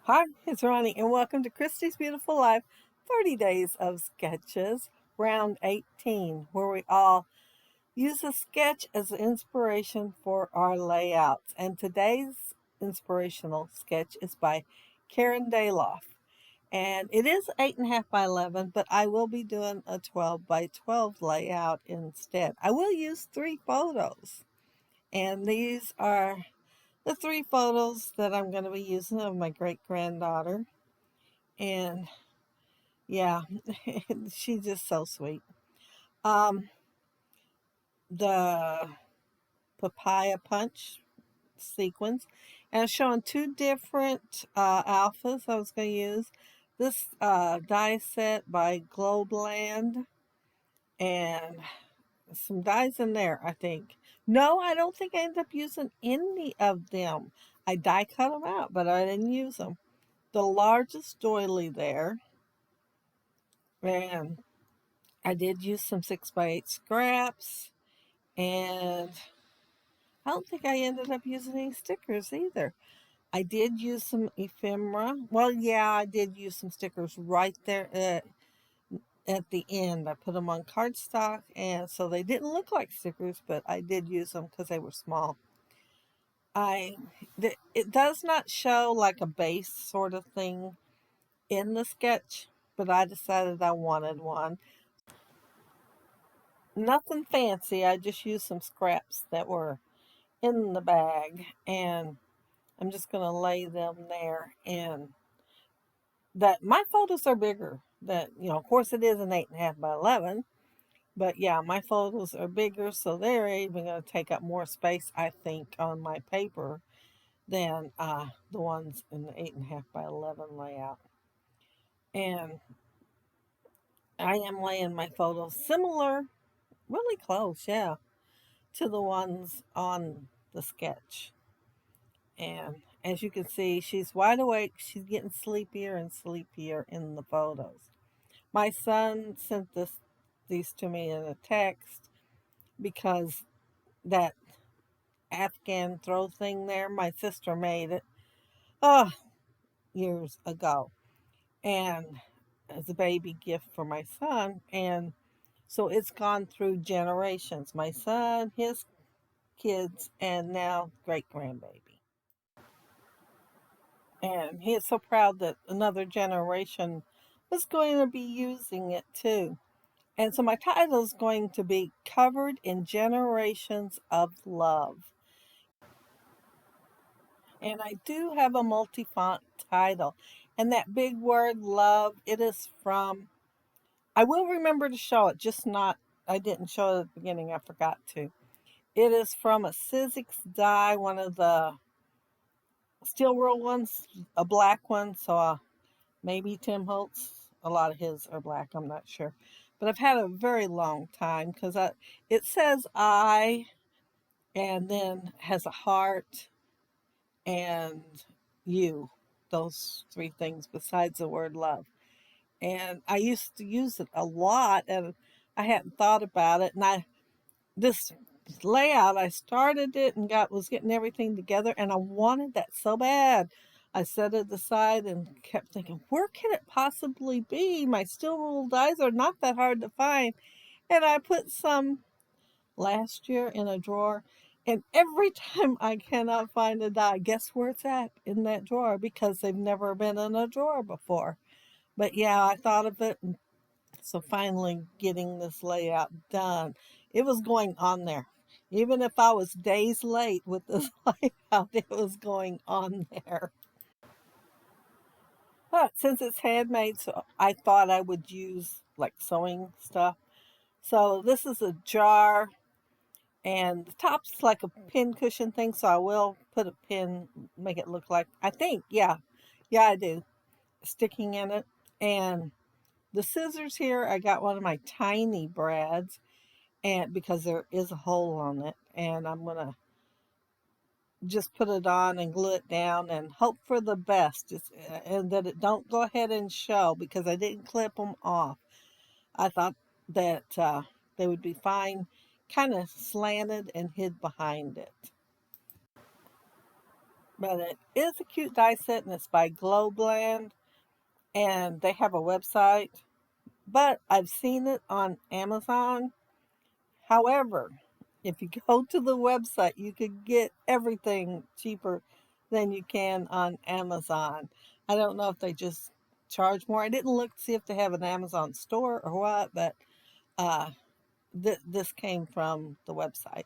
Hi, it's Ronnie, and welcome to Christy's Beautiful Life 30 Days of Sketches, round 18, where we all use a sketch as inspiration for our layouts. And today's inspirational sketch is by Karin Dahllof. And it is 8.5 by 11, but I will be doing a 12 by 12 layout instead. I will use 3 photos, and these are the 3 photos that I'm going to be using of my great granddaughter. And yeah, she's just so sweet. Um, the papaya punch sequence, and I'm showing 2 different alphas I was going to use. This die set by Globland, and some dies in there, I think. No, I don't think I ended up using any of them. I die cut them out, but I didn't use them. The largest doily there, and I did use some 6x8 scraps, and I don't think I ended up using any stickers either. I did use some ephemera. Well, yeah, I did use some stickers right there at the end. I put them on cardstock, and so they didn't look like stickers, but I did use them because they were small. I it does not show like a base sort of thing in the sketch, but I decided I wanted one. Nothing fancy. I just used some scraps that were in the bag, and I'm just going to lay them there. And that my photos are bigger. That, of course, it is an 8.5 by 11, but yeah, my photos are bigger, so they're even going to take up more space, I think, on my paper than the ones in the 8.5 by 11 layout. And I am laying my photos similar, really close, yeah, to the ones on the sketch. And as you can see, she's wide awake. She's getting sleepier and sleepier in the photos. My son sent these to me in a text because that Afghan throw thing there, my sister made it, oh, years ago. And as a baby gift for my son. And so it's gone through generations. My son, his kids, and now great grandbaby. And he is so proud that another generation was going to be using it too. And so my title is going to be Covered in Generations of Love. And I do have a multi-font title. And that big word love, it is from, I will remember to show it, just not, I didn't show it at the beginning, I forgot to. It is from a Sizzix die, one of the steel world ones, a black one. So maybe Tim Holtz. A lot of his are black, I'm not sure. But I've had a very long time because it says I, and then has a heart and you. Those 3 things besides the word love. And I used to use it a lot, and I hadn't thought about it. And this layout, I started it and was getting everything together, and I wanted that so bad. I set it aside and kept thinking, where can it possibly be? My steel rule dies are not that hard to find. And I put some last year in a drawer, and every time I cannot find a die, guess where it's at? In that drawer, because they've never been in a drawer before. But yeah, I thought of it, and so finally getting this layout done, it was going on there. Even if I was days late with this layout, it was going on there. But since it's handmade, so I thought I would use like sewing stuff. So this is a jar, and the top's like a pin cushion thing, so I will put a pin, make it look like, I think, yeah, I do, sticking in it. And the scissors here, I got one of my tiny brads, and because there is a hole on it, and I'm gonna just put it on and glue it down and hope for the best, and that it don't go ahead and show, because I didn't clip them off. I thought that they would be fine, kind of slanted and hid behind it. But it is a cute die set, and it's by Glowland, and they have a website. But I've seen it on Amazon. However, if you go to the website, you could get everything cheaper than you can on Amazon. I don't know if they just charge more. I didn't look to see if they have an Amazon store or what, but uh, this came from the website.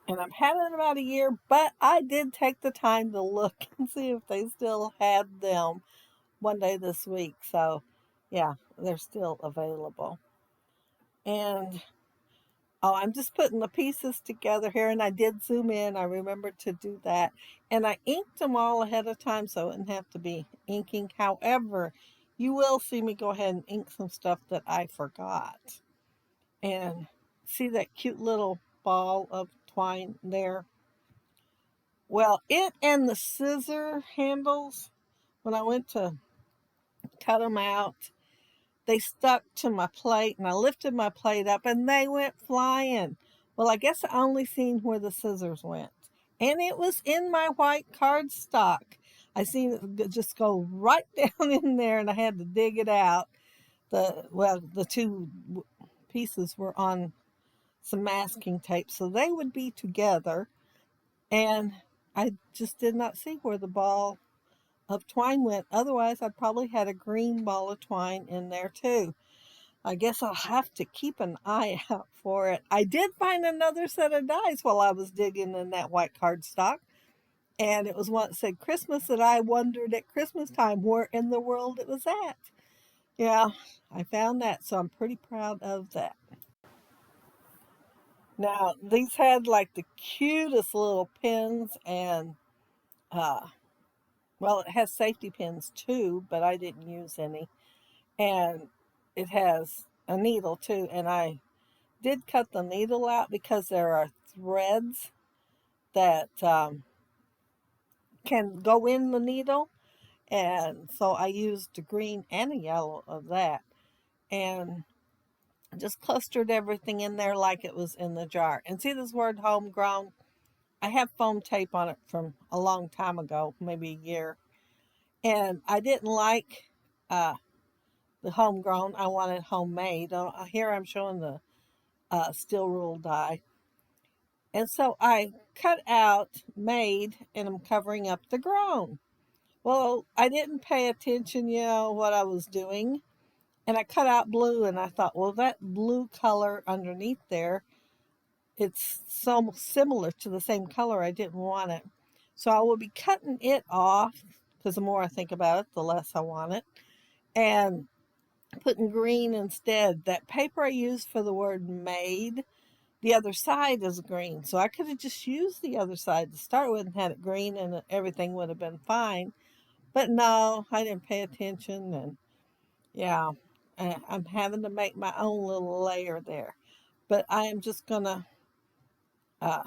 And I've had it about a year, but I did take the time to look and see if they still had them one day this week. So, yeah, they're still available. And oh, I'm just putting the pieces together here, and I did zoom in. I remembered to do that. And I inked them all ahead of time so it wouldn't have to be inking. However, you will see me go ahead and ink some stuff that I forgot. And see that cute little ball of twine there? Well, it and the scissor handles, when I went to cut them out, they stuck to my plate, and I lifted my plate up and they went flying. Well, I guess I only seen where the scissors went. And it was in my white cardstock. I seen it just go right down in there, and I had to dig it out. The two pieces were on some masking tape, so they would be together. And I just did not see where the ball of twine went. Otherwise, I'd probably had a green ball of twine in there too. I guess I'll have to keep an eye out for it. I did find another set of dies while I was digging in that white cardstock. And it was one that said Christmas, that I wondered at Christmas time where in the world it was at. Yeah, I found that, so I'm pretty proud of that. Now, these had like the cutest little pins, and uh, well, it has safety pins too, but I didn't use any. And it has a needle too, and I did cut the needle out because there are threads that can go in the needle. And so I used a green and a yellow of that, and just clustered everything in there like it was in the jar. And see this word homegrown? I have foam tape on it from a long time ago, maybe a year. And I didn't like uh, the homegrown. I wanted homemade. Here I'm showing the steel rule die. And so I cut out made, and I'm covering up the grown. Well, I didn't pay attention, what I was doing. And I cut out blue, and I thought, well, that blue color underneath there, it's so similar to the same color. I didn't want it. So I will be cutting it off, because the more I think about it, the less I want it. And putting green instead. That paper I used for the word made, the other side is green. So I could have just used the other side to start with and had it green, and everything would have been fine. But no, I didn't pay attention. And yeah, I'm having to make my own little layer there. But I am just going to uh,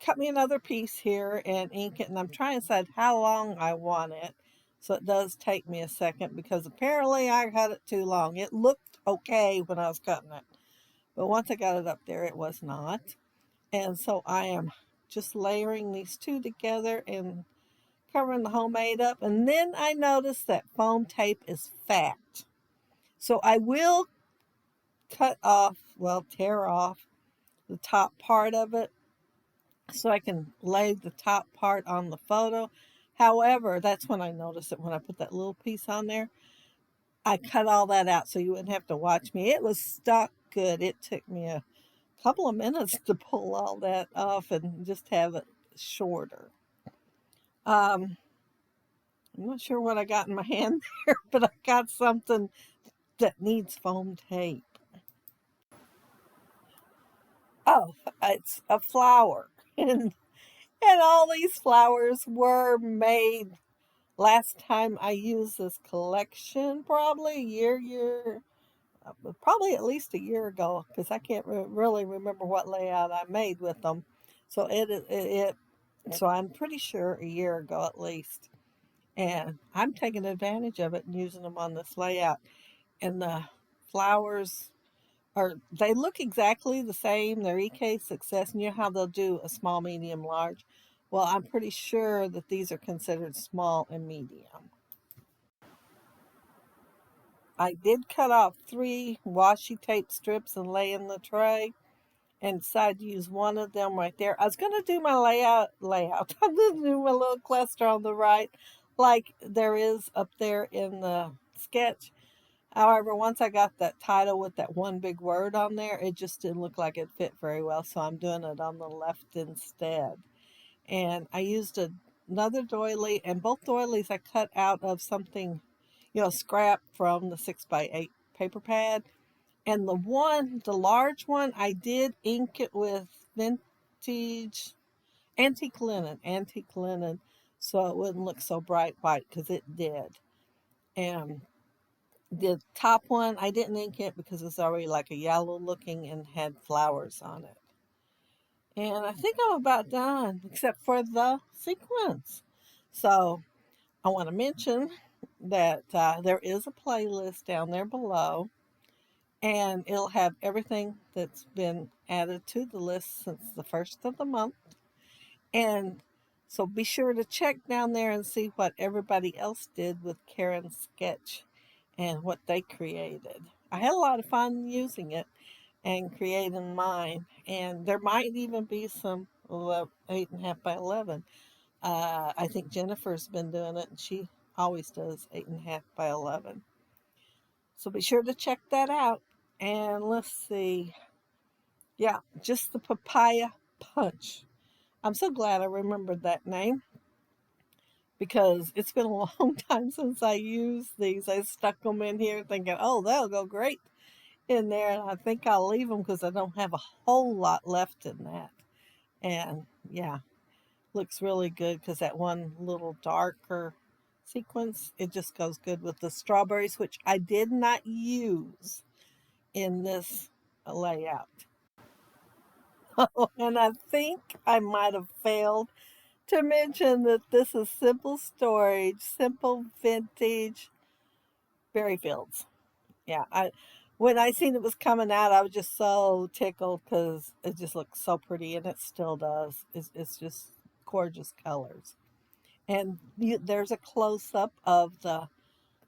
cut me another piece here and ink it. And I'm trying to decide how long I want it. So it does take me a second, because apparently I cut it too long. It looked okay when I was cutting it, but once I got it up there, it was not. And so I am just layering these two together and covering the homemade up. And then I noticed that foam tape is fat. So I will cut off, well, tear off the top part of it so I can lay the top part on the photo. However, that's when I noticed it, when I put that little piece on there. I cut all that out so you wouldn't have to watch me. It was stuck good. It took me a couple of minutes to pull all that off and just have it shorter. Um, I'm not sure what I got in my hand there, but I got something that needs foam tape. Oh, it's a flower. And all these flowers were made last time I used this collection, probably probably at least a year ago, because I can't really remember what layout I made with them. So so I'm pretty sure a year ago at least. And I'm taking advantage of it and using them on this layout. And the flowers they look exactly the same. They're EK Success, and you know how they'll do a small, medium, large. Well, I'm pretty sure that these are considered small and medium. I did cut off 3 washi tape strips and lay in the tray and decided to use one of them right there. I was going to do my layout. I'm going to do my little cluster on the right like there is up there in the sketch. However, once I got that title with that one big word on there, it just didn't look like it fit very well, so I'm doing it on the left instead. And I used another doily, and both doilies I cut out of something, scrap from the 6x8 paper pad. And the large one, I did ink it with vintage antique linen, so it wouldn't look so bright white because it did. And the top one, I didn't ink it because it's already like a yellow looking and had flowers on it. And I think I'm about done, except for the sequins. So I want to mention that there is a playlist down there below, and it'll have everything that's been added to the list since the first of the month. And so be sure to check down there and see what everybody else did with Karen's sketch and what they created. I had a lot of fun using it and creating mine. And there might even be some 8.5 by 11. I think Jennifer's been doing it, and she always does 8.5 by 11. So be sure to check that out. And let's see. Yeah, just the papaya punch. I'm so glad I remembered that name because it's been a long time since I used these. I stuck them in here thinking, oh, they'll go great in there. And I think I'll leave them because I don't have a whole lot left in that. And yeah, looks really good because that one little darker sequence, it just goes good with the strawberries, which I did not use in this layout. And I think I might have failed to mention that this is simple storage, simple vintage berry fields. Yeah, I when I seen it was coming out, I was just so tickled because it just looks so pretty, and it still does. It's just gorgeous colors. And there's a close up of the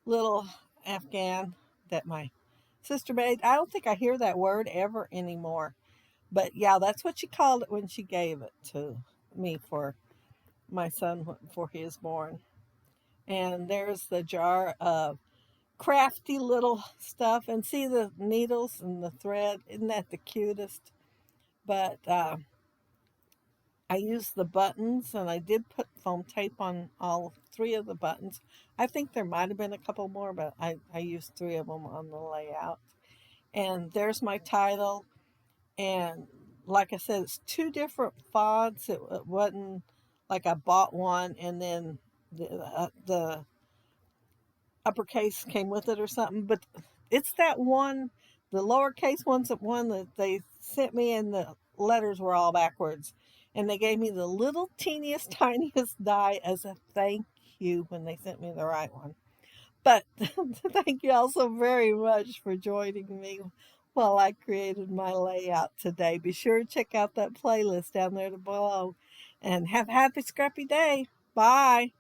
little Afghan that my sister made. I don't think I hear that word ever anymore. But yeah, that's what she called it when she gave it to me for my son before he was born. And there's the jar of crafty little stuff. And see the needles and the thread? Isn't that the cutest? But I used the buttons, and I did put foam tape on all 3 of the buttons. I think there might have been a couple more, but I used 3 of them on the layout. And there's my title. And like I said, it's 2 different fonts. It wasn't like I bought one and then the uppercase came with it or something. But it's that one, the lowercase one's the one that they sent me, and the letters were all backwards. And they gave me the little teeniest, tiniest die as a thank you when they sent me the right one. But thank you all so very much for joining me while I created my layout today. Be sure to check out that playlist down there below. And have a happy scrappy day. Bye.